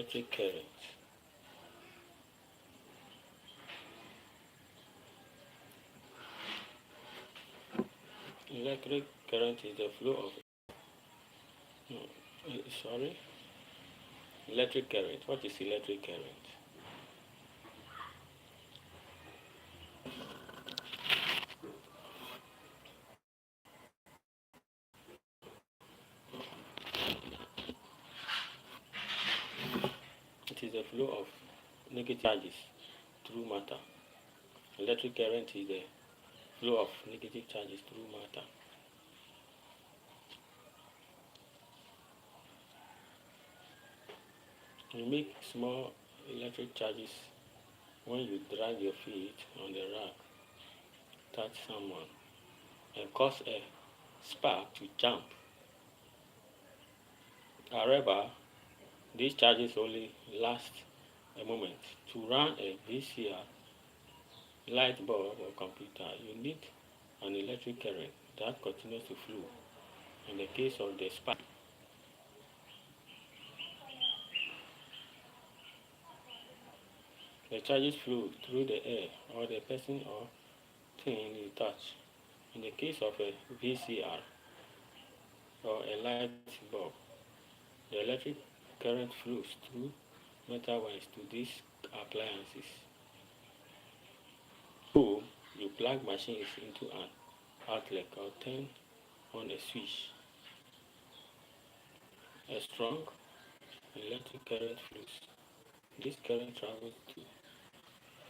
electric current. Electric current is the flow of sorry, electric current. What is electric current? It is the flow of negative charges through matter. Electric current is the flow of negative charges through matter. You make small electric charges when you drag your feet on the rack, touch someone, and cause a spark to jump. However, these charges only last a moment. To run a VCR, light bulb, or computer, you need an electric current that continues to flow. In the case of the spark, the charges flow through the air or the person or thing you touch. In the case of a VCR or a light bulb, the electric current flows through metal wires to these appliances. So, you plug machines into an outlet or turn on a switch. A strong electric current flows. This current travels to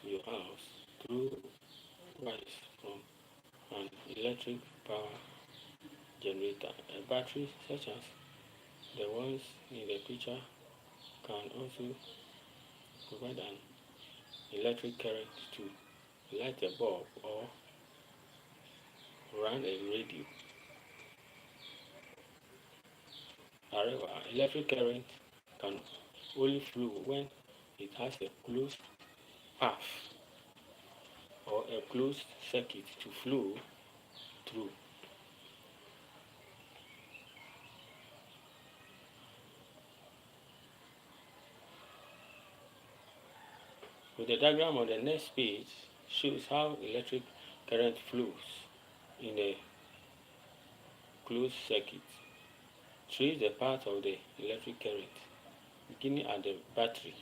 your house through wires from an electric power generator. A battery such as the ones in the picture can also provide an electric current to light a bulb or run a radio. However, electric current can only flow when it has a closed path or a closed circuit to flow through. So the diagram on the next page shows how electric current flows in a closed circuit. Trace the path of the electric current beginning at the battery.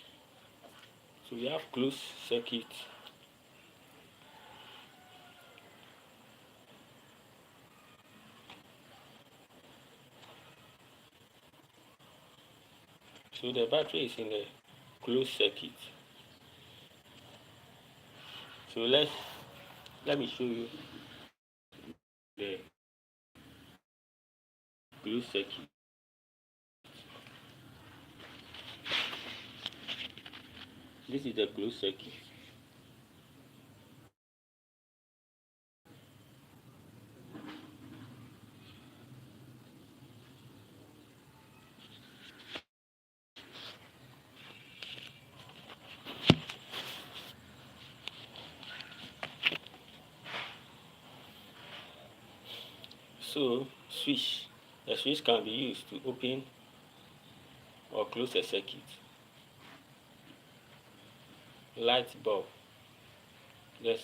So we have closed circuit. So the battery is in the closed circuit. So let me show you the closed circuit. This is the closed circuit. So the switch can be used to open or close a circuit. Light bulb. There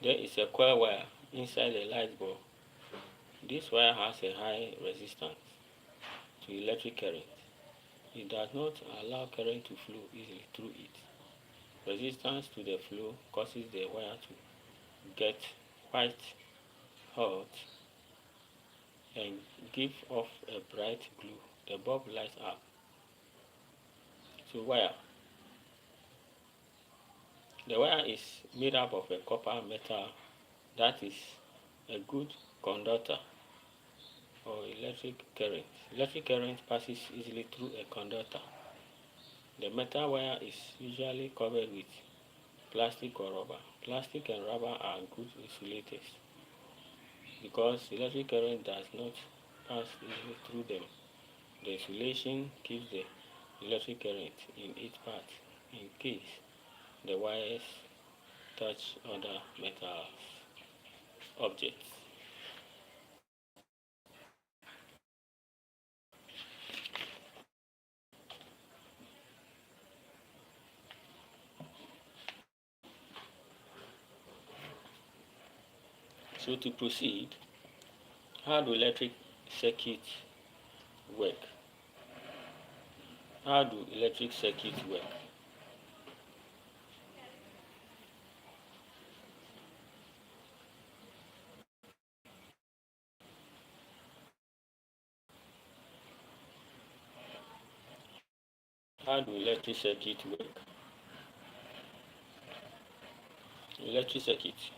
is a coil wire inside the light bulb. This wire has a high resistance to electric current. It does not allow current to flow easily through it. Resistance to the flow causes the wire to get quite hot and give off a bright glow. The bulb lights up. So the wire is made up of a copper metal that is a good conductor or electric current. Electric current passes easily through a conductor. The metal wire is usually covered with plastic or rubber. Plastic and rubber are good insulators because electric current does not pass easily through them. The insulation keeps the electric current in its path in case the wires touch other metal objects. So to proceed, how do electric circuits work? How do electric circuits work? How do electric circuits work? Electric circuits.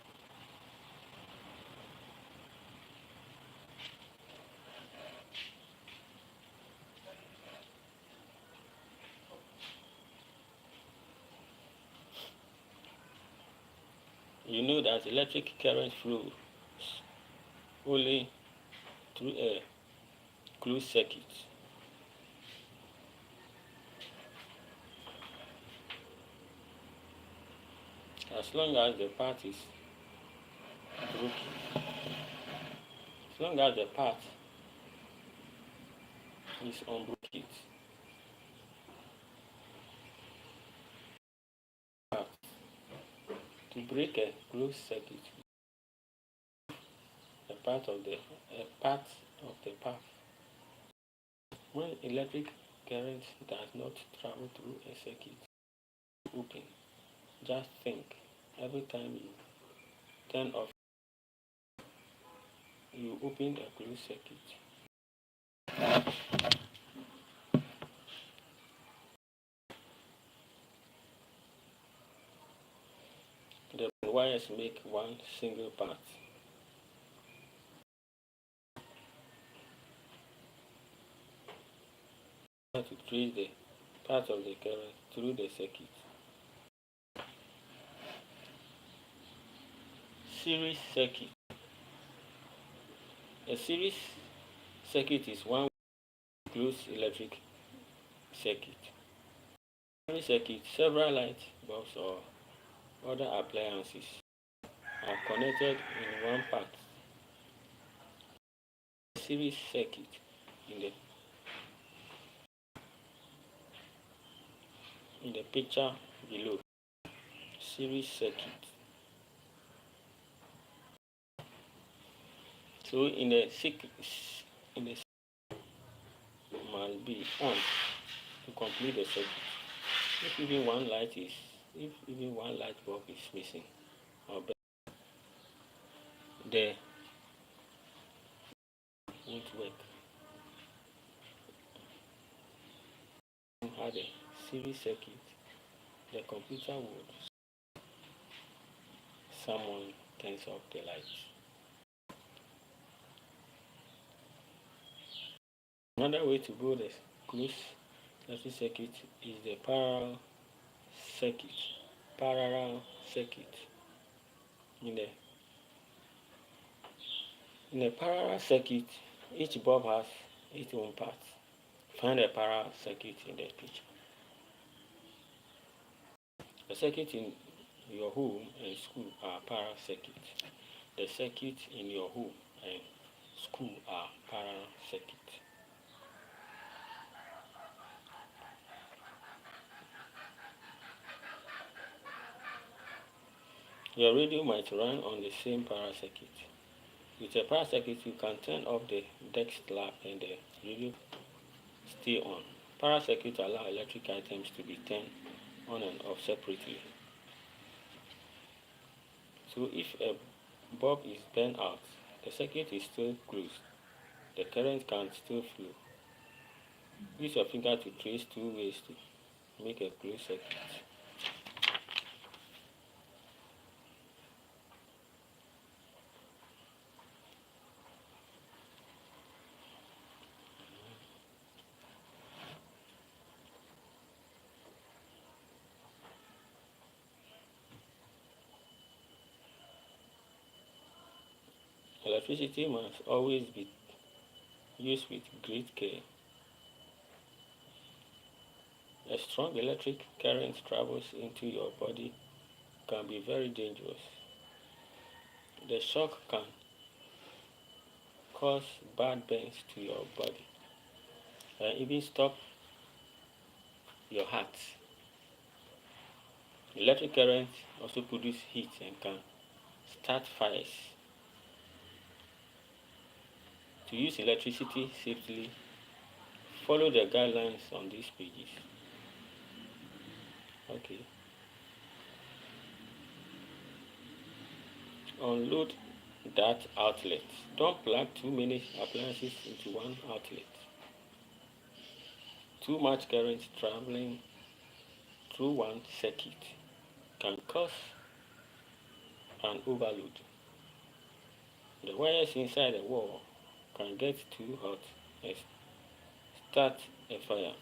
You know that electric current flows only through a closed circuit. As long as the path is broken, as long as the path is unbroken, to break a closed circuit, a part of the path. When electric current does not travel through a circuit open, just think every time you turn off, you open a closed circuit. The wires make one single path. To trace the path of the current through the circuit. Series circuit. A series circuit is one closed electric circuit. Series circuit, several light bulbs or other appliances are connected in one path. Series circuit in the picture below. Series circuit. So in the must be on to complete the circuit. If even one light bulb is missing, or the won't work. Had a series circuit, the computer would someone turns off the lights. Another way to go the close electric circuit is the parallel circuit. Parallel circuit. In a parallel circuit, each bulb has its own path. Find a parallel circuit in the picture. The circuit in your home and school are parallel circuits. The circuit in your home and school are parallel circuits. Your radio might run on the same parallel circuit. With a parallel circuit, you can turn off the desk lamp and the radio stay on. Parallel circuits allow electric items to be turned on and off separately. So if a bulb is burnt out, the circuit is still closed. The current can still flow. Use your finger to trace two ways to make a closed circuit. Electricity must always be used with great care. A strong electric current travels into your body can be very dangerous. The shock can cause bad burns to your body and even stop your heart. Electric current also produces heat and can start fires. To use electricity safely, follow the guidelines on these pages. Okay. Unload that outlet. Don't plug too many appliances into one outlet. Too much current traveling through one circuit can cause an overload. The wires inside the wall can get too hot and start a fire.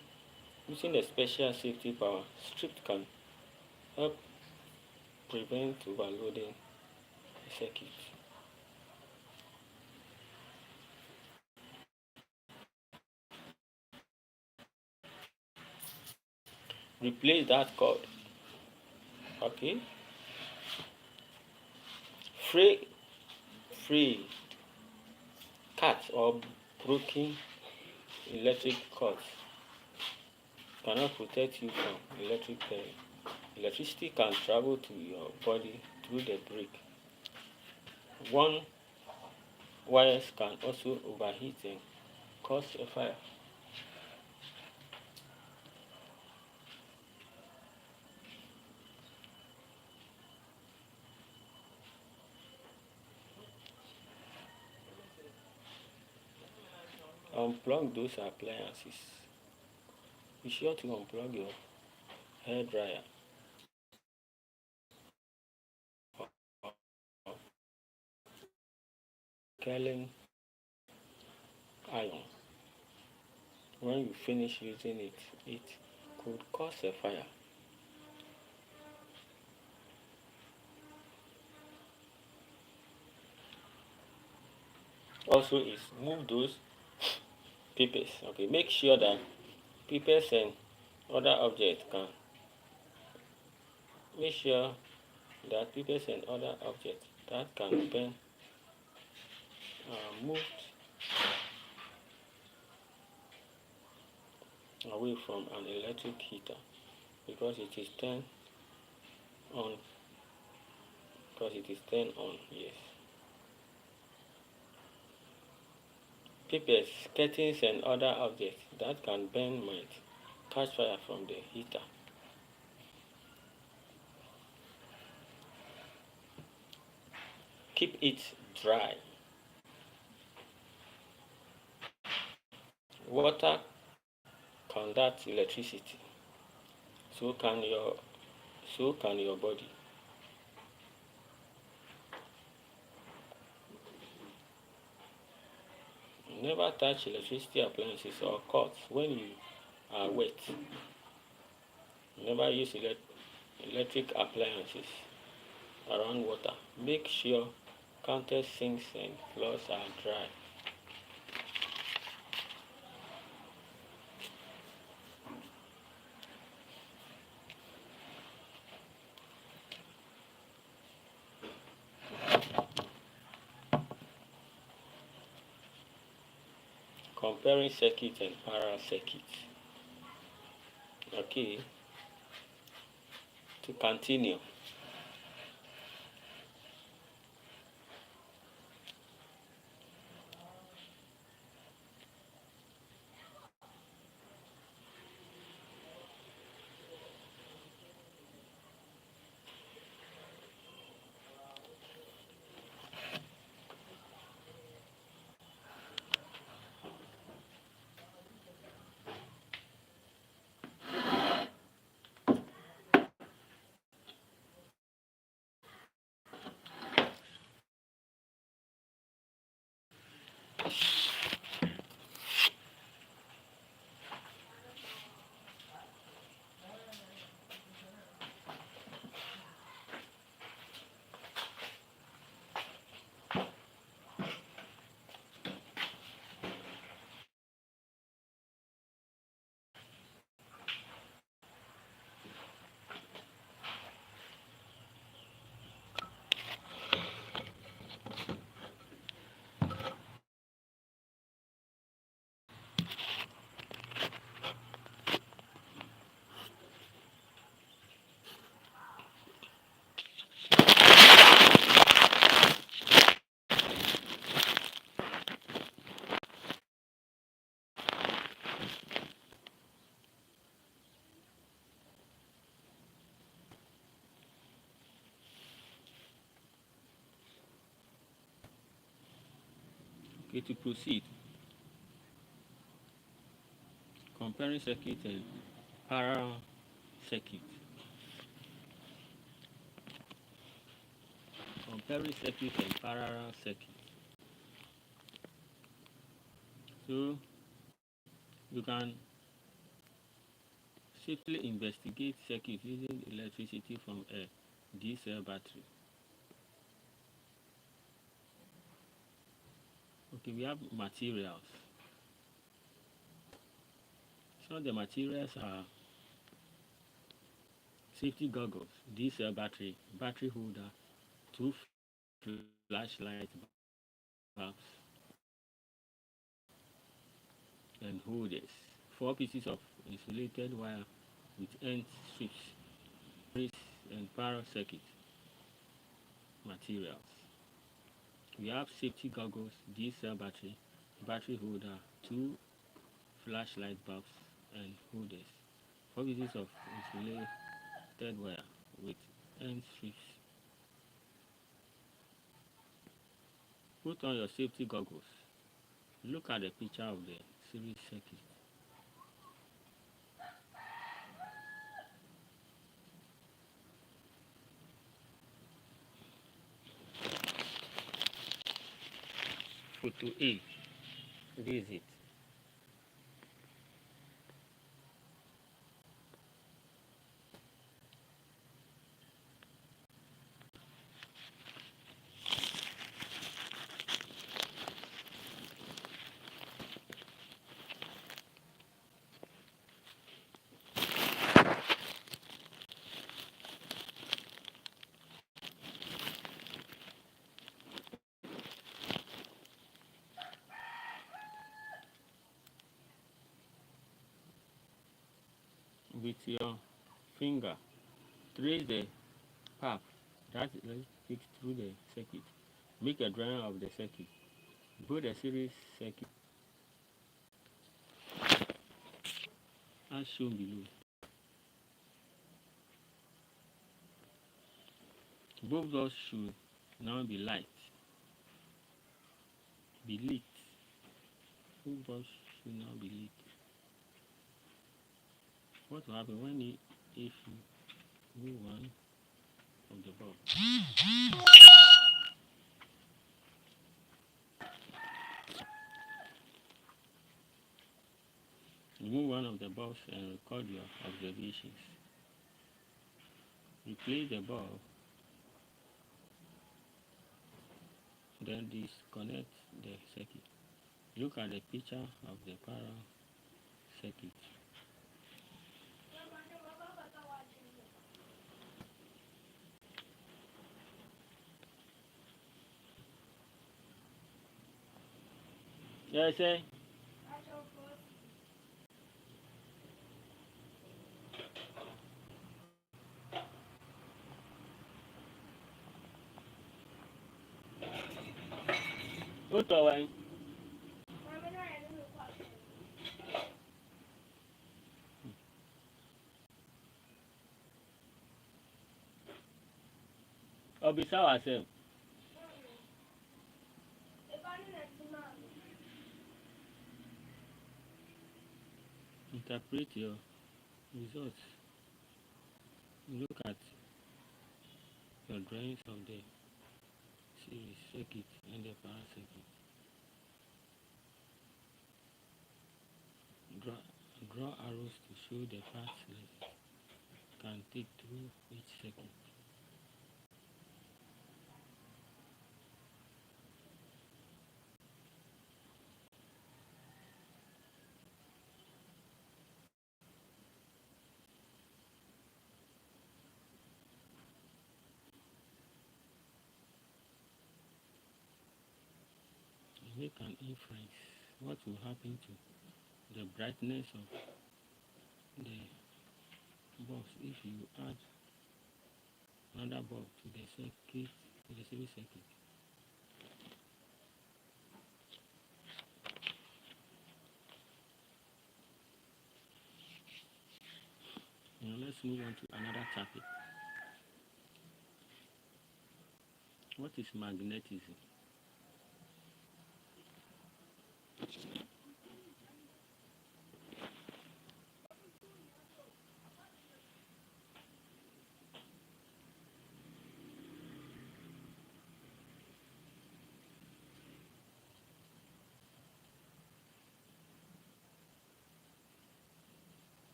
Using a special safety power strip can help prevent overloading the circuit. Replace that cord. Okay. Free, free cut or broken electric cords cannot protect you from electric current. Electricity can travel to your body through the break. One wires can also overheat and cause a fire. Unplug those appliances. Be sure to unplug your hair dryer or curling iron. When you finish using it, it could cause a fire. Also is move those papers. Okay, make sure that papers and other objects can make sure that papers and other objects that can burn are moved away from an electric heater because it is turned on yes. Papers, curtains and other objects that can burn might catch fire from the heater. Keep it dry. Water conducts electricity. So can your body. Never touch electricity appliances or cords when you are wet. Never use electric appliances around water. Make sure counters, sinks and floors are dry. Comparing circuit and parallel circuits. Okay, to continue. Okay, to proceed, comparing circuit and parallel circuit. Comparing circuit and parallel circuit. So you can simply investigate circuit using electricity from a D-cell battery. Okay, we have materials. Some of the materials are safety goggles, D-cell battery, battery holder, two flashlight bulbs, and holders, four pieces of insulated wire with end strips, and parallel circuit materials. We have safety goggles, D-cell battery, battery holder, two flashlight bulbs and holders, four pieces of insulated wire with end strips. Put on your safety goggles. Look at the picture of the series circuit. Photo A. This is it. With your finger, trace the path that electric through the circuit. Make a drawing of the circuit. Both the series circuit as shown below. Both doors should now be lit. Both doors should now be lit. What will happen if you move one of the bulb? Remove one of the bulbs and record your observations. Replace the bulb, then disconnect the circuit. Look at the picture of the parallel circuit. Yes, sir. What away? Obisa ourselves. Interpret your results. Look at your drawings of the series circuit and the parallel circuit. Draw arrows to show the paths that can take through each circuit. Make an inference. What will happen to the brightness of the box if you add another bulb to the series circuit? Now let's move on to another topic. What is magnetism?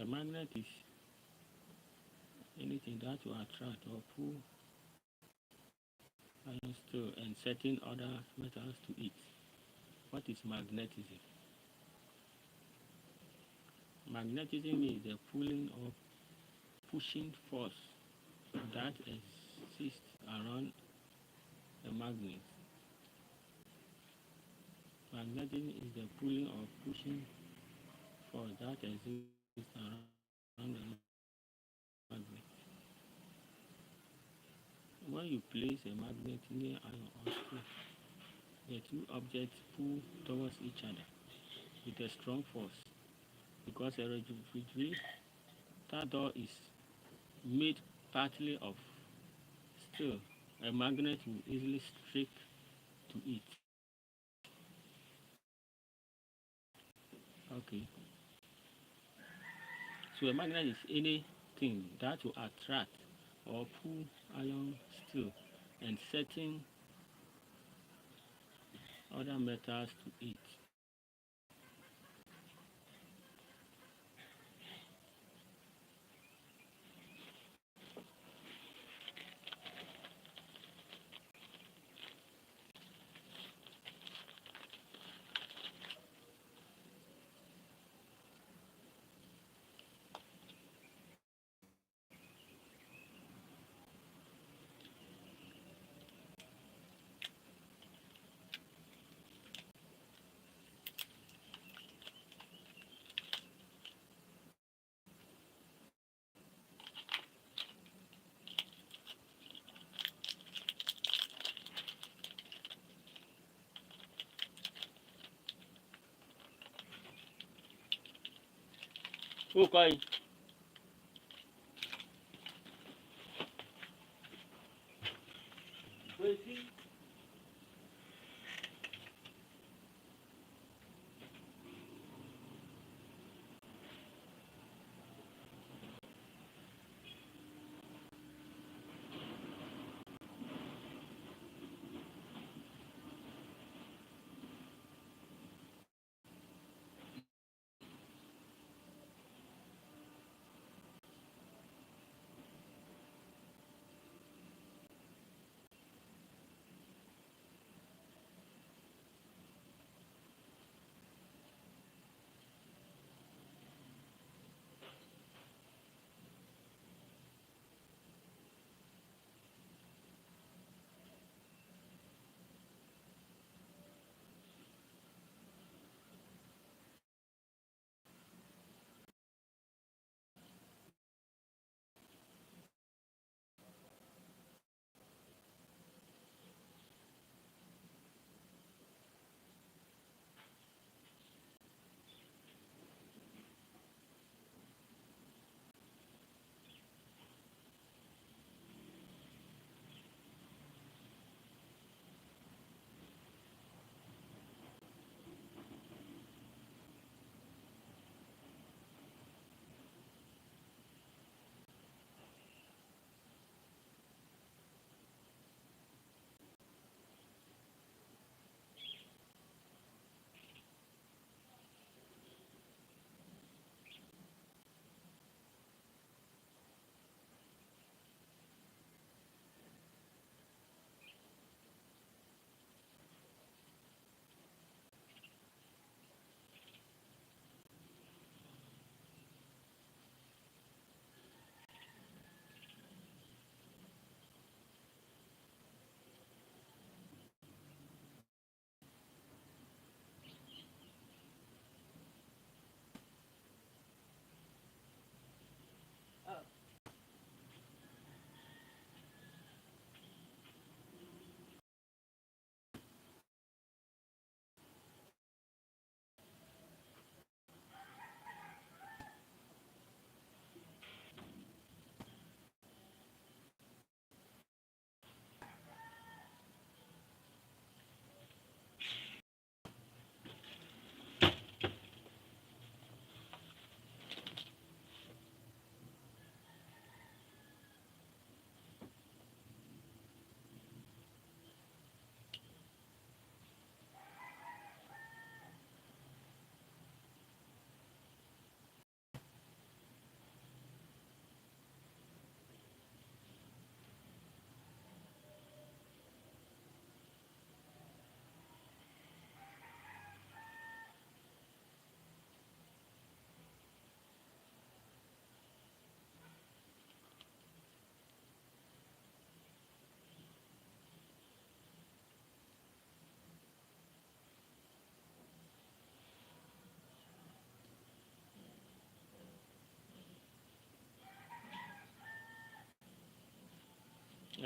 A magnet is anything that will attract or pull iron steel and certain other metals to it. What is magnetism? Magnetism is the pulling or pushing force that exists around a magnet. Magnetism is the pulling or pushing force that exists around a magnet. When you place a magnet near iron or steel, the two objects pull towards each other with a strong force. Because a refrigerator door is made partly of steel, a magnet will easily stick to it. Okay. So a magnet is anything that will attract or pull iron, steel, and certain other metals to it. Okay.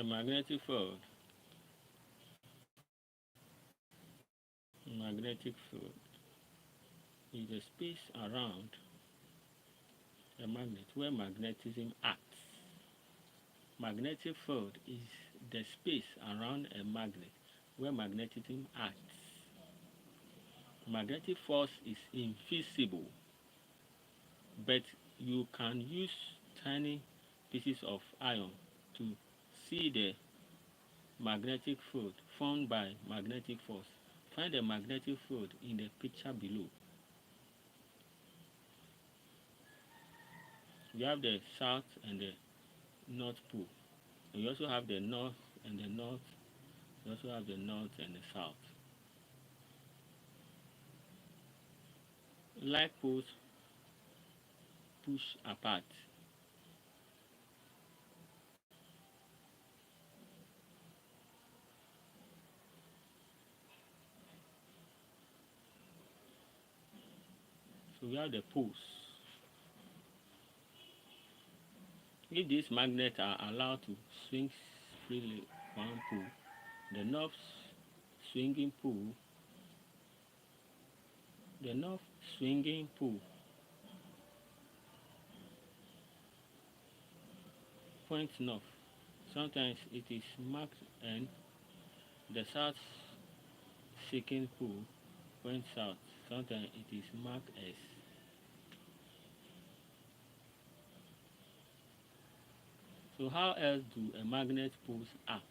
A magnetic field is the space around a magnet where magnetism acts. Magnetic field is the space around a magnet where magnetism acts. Magnetic force is invisible, but you can use tiny pieces of iron to see the magnetic field formed by magnetic force. Find the magnetic field in the picture below. We have the south and the north pole. And you also have the north and the north. You also have the north and the south. Like poles push apart. So we have the poles. If these magnets are allowed to swing freely one pole, the north swinging pole, the north swinging pole points north. Sometimes it is marked N. The south seeking pole points south. Sometimes it is marked S. So how else do a magnet poles act?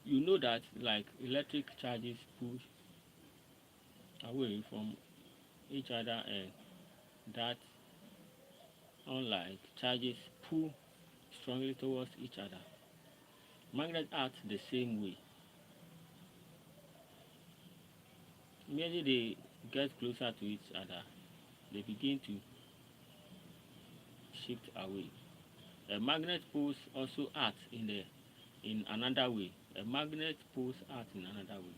You know that like electric charges push away from each other and that unlike charges pull strongly towards each other. Magnets act the same way. Immediately they get closer to each other, they begin to shift away. A magnet poles also act in another way. A magnet poles act in another way.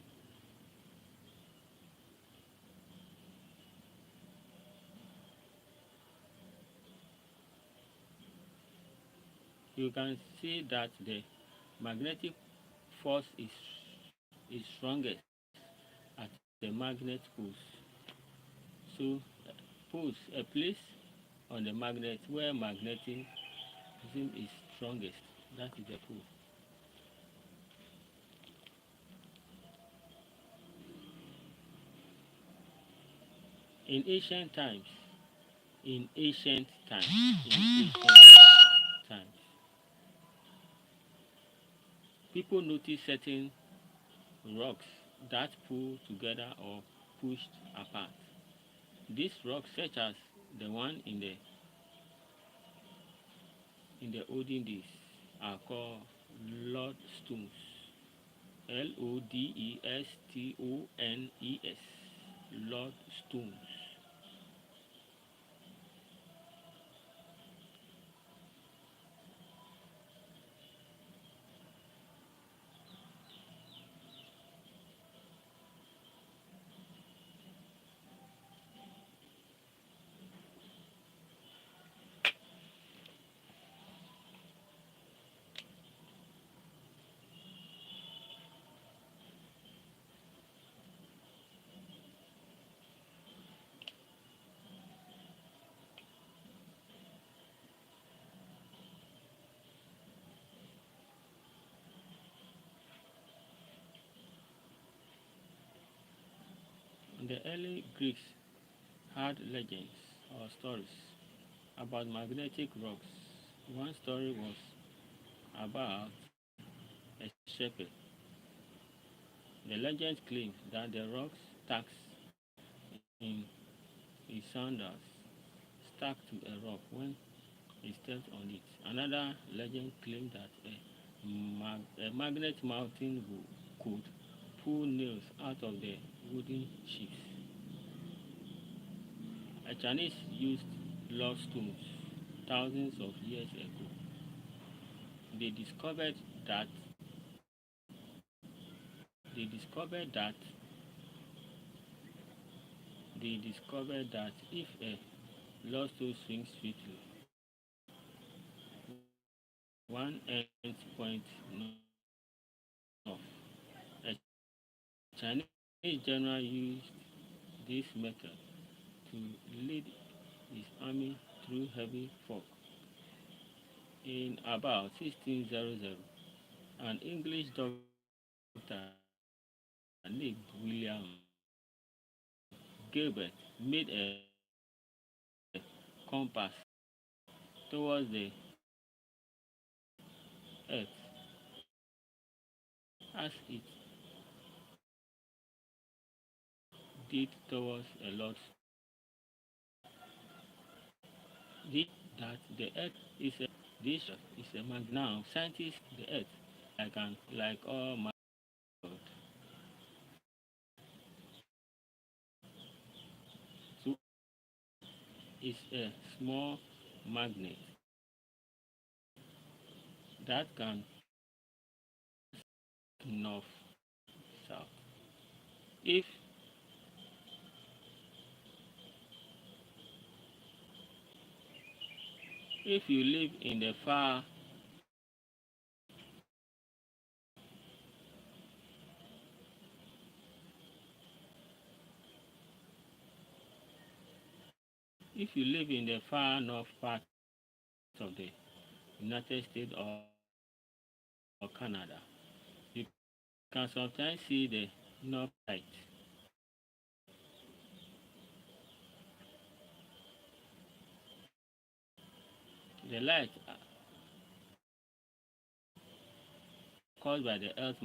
You can see that the magnetic force is strongest at the magnet poles. So poles a place on the magnet where magnetism is strongest. That is the pole. In ancient times, in ancient times, in ancient times, people noticed certain rocks that pull together or pushed apart. These rocks, such as the one in the olden days, are called lodestones. Lodestones. Lodestones. The early Greeks had legends or stories about magnetic rocks. One story was about a shepherd. The legend claimed that the rocks stuck in his sandals stuck to a rock when he stepped on it. Another legend claimed that a magnet mountain could pull nails out of the wooden ships. A Chinese used lodestones thousands of years ago. They discovered that they discovered that if a lodestone swings swiftly, one end point north. A Chinese general used this method to lead his army through heavy fog. In about 1600, an English doctor named William Gilbert made a compass towards the earth as it did towards a lot. This that the earth is a this is a mag now scientists the earth like all my world. So it's a small magnet that can north south. If if you live in the far if you live in the far north part of the United States or Canada, you can sometimes see the north light. The light caused by the Earth's